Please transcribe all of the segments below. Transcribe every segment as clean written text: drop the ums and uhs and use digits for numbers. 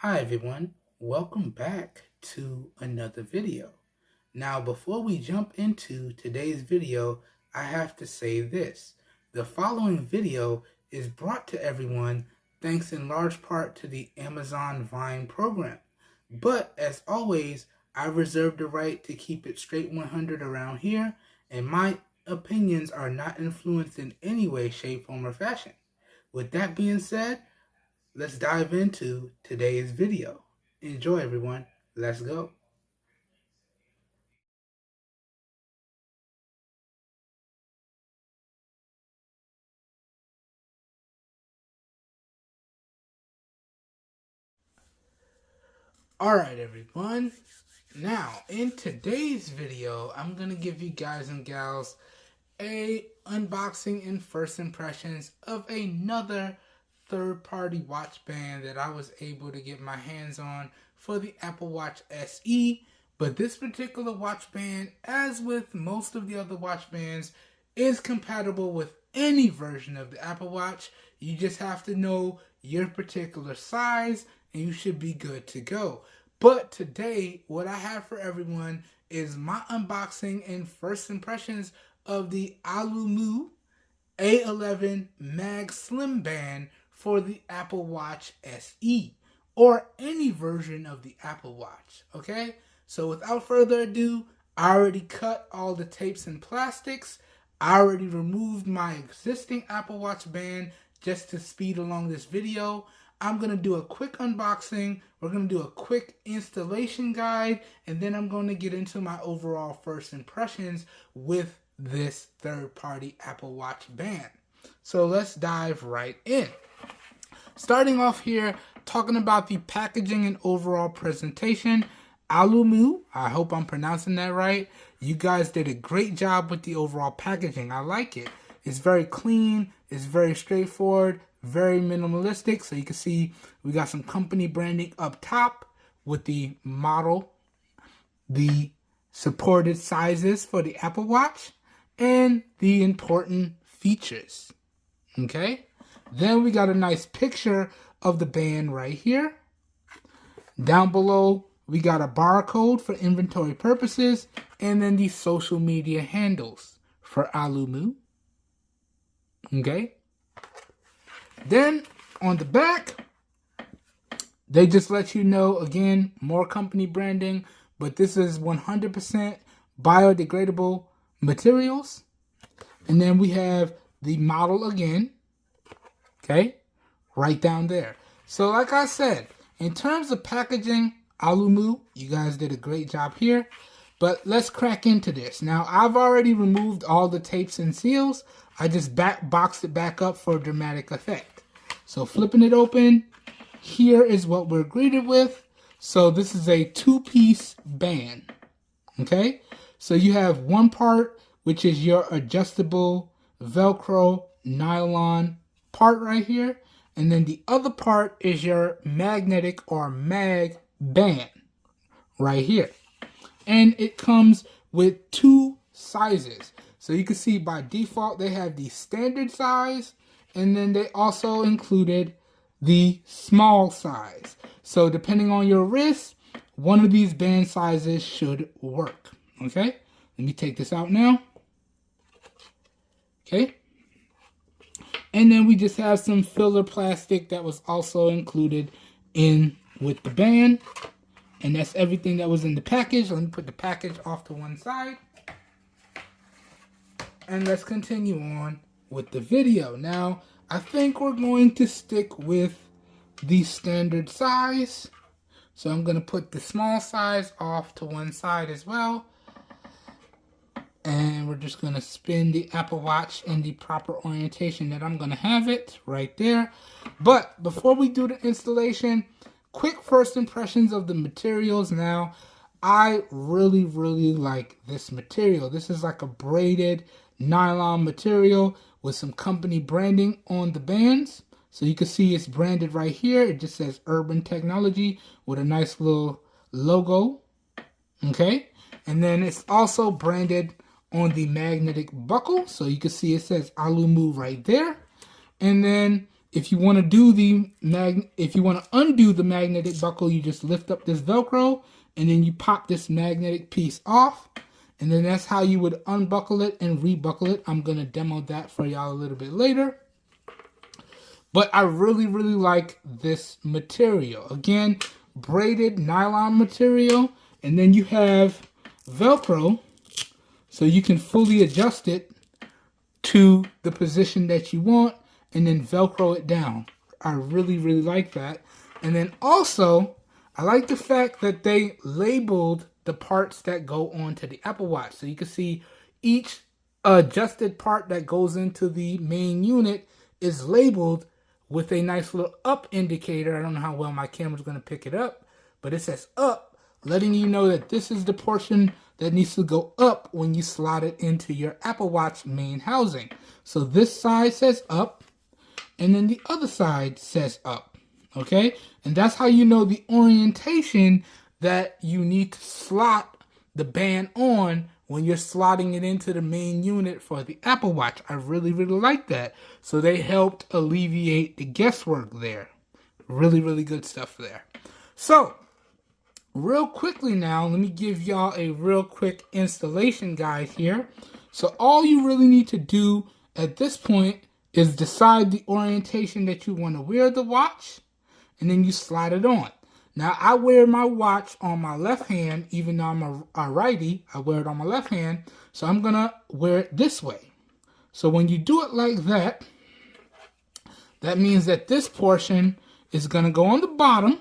Hi everyone, welcome back to another video. Now before we jump into today's video, I have to say this. The following video is brought to everyone thanks in large part to the Amazon Vine program. But as always, I reserve the right to keep it straight 100 around here, and my opinions are not influenced in any way, shape, form, or fashion. With that being said, let's dive into today's video. Enjoy everyone. Let's go. Alright everyone. Now in today's video, I'm going to give you guys and gals a unboxing and first impressions of another third-party watch band that I was able to get my hands on for the Apple Watch SE. But this particular watch band, as with most of the other watch bands, is compatible with any version of the Apple Watch. You just have to know your particular size and you should be good to go. But today, what I have for everyone is my unboxing and first impressions of the Aulumu A11 Mag Slim Band for the Apple Watch SE, or any version of the Apple Watch, okay? So without further ado, I already cut all the tapes and plastics. I already removed my existing Apple Watch band just to speed along this video. I'm going to do a quick unboxing, we're going to do a quick installation guide, and then I'm going to get into my overall first impressions with this third-party Apple Watch band. So let's dive right in. Starting off here, talking about the packaging and overall presentation. Aulumu, I hope I'm pronouncing that right. You guys did a great job with the overall packaging. I like it. It's very clean, it's very straightforward, very minimalistic. So you can see we got some company branding up top with the model, the supported sizes for the Apple Watch, and the important features. Okay, then we got a nice picture of the band right here. Down below we got a barcode for inventory purposes, and then the social media handles for Aulumu. Okay, then on the back they just let you know, again, more company branding, but this is 100% biodegradable materials. And then we have the model again, okay, right down there. So like I said, in terms of packaging, Aulumu, you guys did a great job here. But let's crack into this. Now, I've already removed all the tapes and seals. I just boxed it back up for dramatic effect. So flipping it open, here is what we're greeted with. So this is a two-piece band, okay? So you have one part, which is your adjustable Velcro nylon part right here. And then the other part is your magnetic or mag band right here. And it comes with two sizes. So you can see by default they have the standard size, and then they also included the small size. So depending on your wrist, one of these band sizes should work. Okay, let me take this out now. Okay, and then we just have some filler plastic that was also included in with the band. And that's everything that was in the package. Let me put the package off to one side. And let's continue on with the video. Now, I think we're going to stick with the standard size. So I'm going to put the small size off to one side as well. And we're just going to spin the Apple Watch in the proper orientation that I'm going to have it right there. But before we do the installation, quick first impressions of the materials. Now, I really like this material. This is like a braided nylon material with some company branding on the bands. So you can see it's branded right here. It just says Urban Technology with a nice little logo. Okay, and then it's also branded on the magnetic buckle. So you can see it says Aulumu right there. And then if you want to do if you want to undo the magnetic buckle, you just lift up this Velcro and then you pop this magnetic piece off. And then that's how you would unbuckle it and rebuckle it. I'm going to demo that for y'all a little bit later. But I really, really like this material. Again, braided nylon material. And then you have Velcro, so you can fully adjust it to the position that you want and then Velcro it down. I really, really like that. And then also, I like the fact that they labeled the parts that go onto the Apple Watch. So you can see each adjusted part that goes into the main unit is labeled with a nice little up indicator. I don't know how well my camera's going to pick it up, but it says up, letting you know that this is the portion that needs to go up when you slot it into your Apple Watch main housing. So this side says up, and then the other side says up, okay? And that's how you know the orientation that you need to slot the band on when you're slotting it into the main unit for the Apple Watch. I really, really like that. So they helped alleviate the guesswork there. Really, really good stuff there. So, real quickly now, let me give y'all a real quick installation guide here. So all you really need to do at this point is decide the orientation that you want to wear the watch, and then you slide it on. Now, I wear my watch on my left hand, even though I'm a righty, I wear it on my left hand, so I'm going to wear it this way. So when you do it like that, that means that this portion is going to go on the bottom,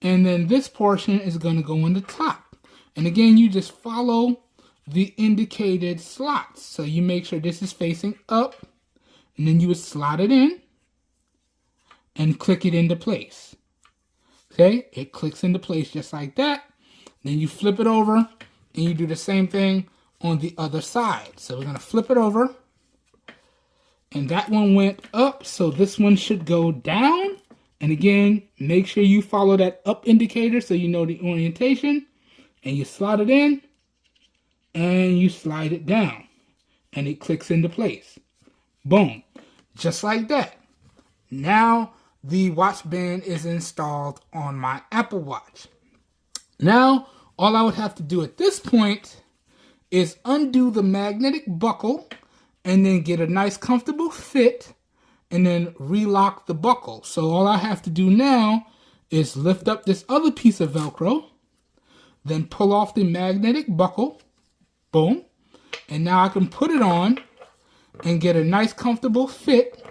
and then this portion is going to go on the top. And again, you just follow the indicated slots. So you make sure this is facing up, and then you would slot it in and click it into place. Okay, it clicks into place just like that. Then you flip it over and you do the same thing on the other side. So we're going to flip it over. And that one went up, so this one should go down. And again, make sure you follow that up indicator so you know the orientation. And you slot it in and you slide it down. And it clicks into place. Boom. Just like that. Now the watch band is installed on my Apple Watch. Now, all I would have to do at this point is undo the magnetic buckle and then get a nice comfortable fit and then relock the buckle. So all I have to do now is lift up this other piece of Velcro, then pull off the magnetic buckle, boom, and now I can put it on and get a nice comfortable fit,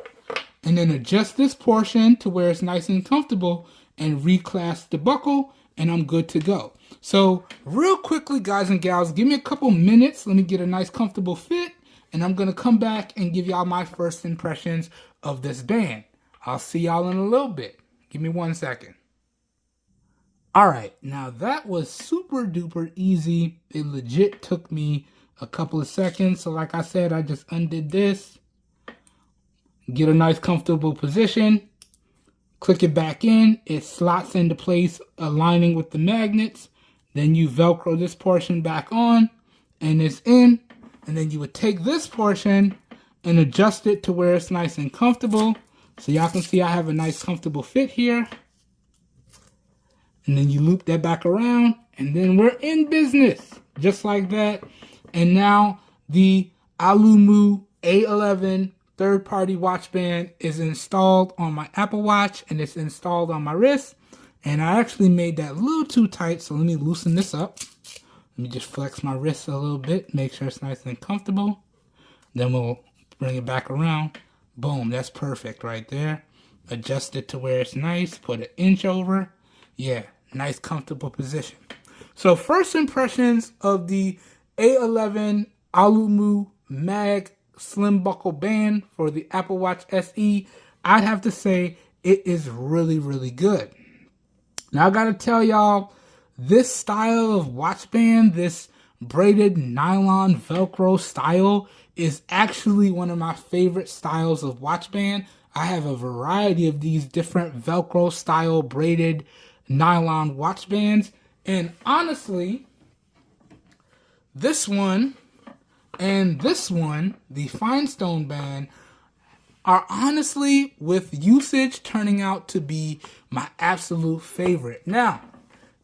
and then adjust this portion to where it's nice and comfortable and reclasp the buckle, and I'm good to go. So real quickly, guys and gals, give me a couple minutes. Let me get a nice comfortable fit, and I'm going to come back and give y'all my first impressions of this band. I'll see y'all in a little bit. Give me 1 second. All right, now that was super duper easy. It legit took me a couple of seconds. So like I said, I just undid this. Get a nice comfortable position, click it back in, it slots into place aligning with the magnets, then you Velcro this portion back on and it's in, and then you would take this portion and adjust it to where it's nice and comfortable. So y'all can see I have a nice comfortable fit here, and then you loop that back around and then we're in business just like that. And now the Aulumu A11 third-party watch band is installed on my Apple Watch, and it's installed on my wrist. And I actually made that a little too tight, so let me loosen this up. Let me just flex my wrist a little bit, make sure it's nice and comfortable. Then we'll bring it back around. Boom, that's perfect right there. Adjust it to where it's nice, put an inch over. Yeah, nice comfortable position. So first impressions of the A11 Aulumu Mag Slim Buckle Band for the Apple Watch SE, I'd have to say it is really, really good. Now I gotta tell y'all, this style of watch band, this braided nylon Velcro style, is actually one of my favorite styles of watch band. I have a variety of these different Velcro style braided nylon watch bands, and honestly, this one and this one, the FiNESTONE band, are honestly, with usage, turning out to be my absolute favorite. Now,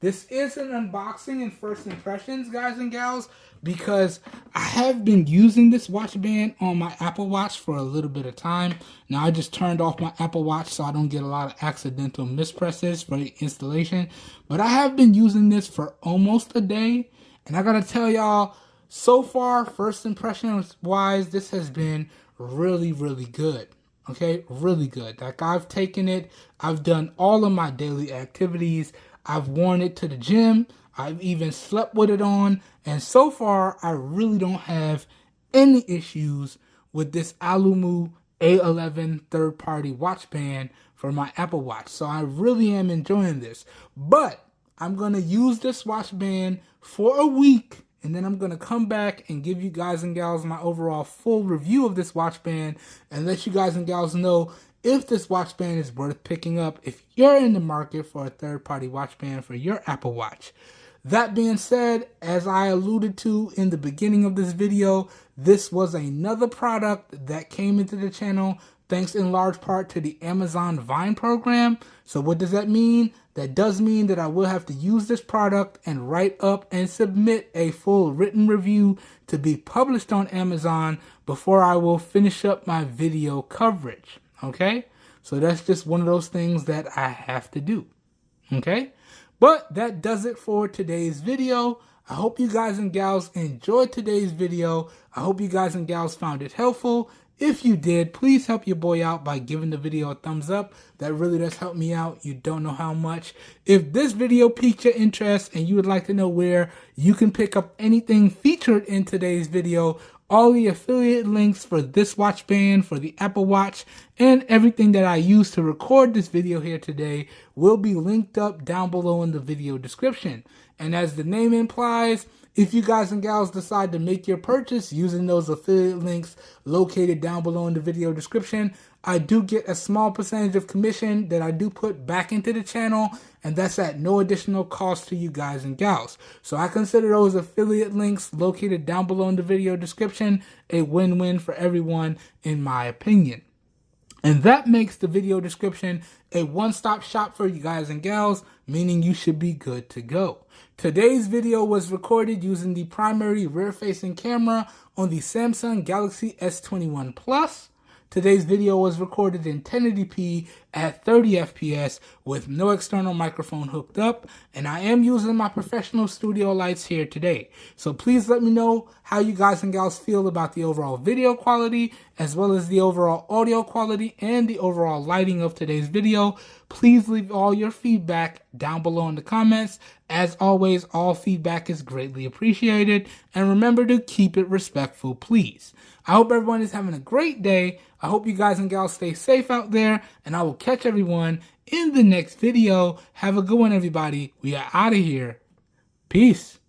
this is an unboxing and first impressions, guys and gals, because I have been using this watch band on my Apple Watch for a little bit of time. Now, I just turned off my Apple Watch so I don't get a lot of accidental mispresses for the installation. But I have been using this for almost a day. And I gotta tell y'all, so far, first impressions wise, this has been really, really good. Okay, really good. Like, I've taken it, I've done all of my daily activities, I've worn it to the gym, I've even slept with it on, and so far, I really don't have any issues with this Aulumu A11 third-party watch band for my Apple Watch. So I really am enjoying this. But I'm going to use this watch band for a week, and then I'm going to come back and give you guys and gals my overall full review of this watch band and let you guys and gals know if this watch band is worth picking up if you're in the market for a third-party watch band for your Apple Watch. That being said, as I alluded to in the beginning of this video, this was another product that came into the channel thanks in large part to the Amazon Vine program. So what does that mean? That does mean that I will have to use this product and write up and submit a full written review to be published on Amazon before I will finish up my video coverage. Okay? So that's just one of those things that I have to do. Okay? But that does it for today's video. I hope you guys and gals enjoyed today's video. I hope you guys and gals found it helpful. If you did, please help your boy out by giving the video a thumbs up. That really does help me out. You don't know how much. If this video piqued your interest and you would like to know where you can pick up anything featured in today's video, all the affiliate links for this watch band, for the Apple Watch, and everything that I used to record this video here today will be linked up down below in the video description. And as the name implies, if you guys and gals decide to make your purchase using those affiliate links located down below in the video description, I do get a small percentage of commission that I do put back into the channel, and that's at no additional cost to you guys and gals. So I consider those affiliate links located down below in the video description a win-win for everyone, in my opinion. And that makes the video description a one-stop shop for you guys and gals, meaning you should be good to go. Today's video was recorded using the primary rear-facing camera on the Samsung Galaxy S21 Plus. Today's video was recorded in 1080p at 30 FPS with no external microphone hooked up, and I am using my professional studio lights here today. So please let me know how you guys and gals feel about the overall video quality, as well as the overall audio quality and the overall lighting of today's video. Please leave all your feedback down below in the comments. As always, all feedback is greatly appreciated, and remember to keep it respectful, please. I hope everyone is having a great day. I hope you guys and gals stay safe out there, and I will catch everyone in the next video. Have a good one, everybody. We are out of here. Peace.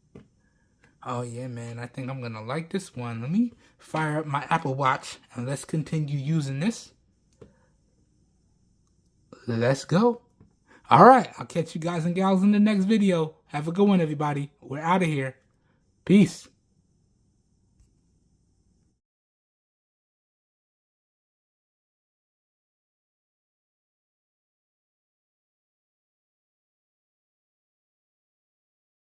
Oh, yeah, man. I think I'm going to like this one. Let me fire up my Apple Watch, and let's continue using this. Let's go. All right. I'll catch you guys and gals in the next video. Have a good one, everybody. We're out of here. Peace.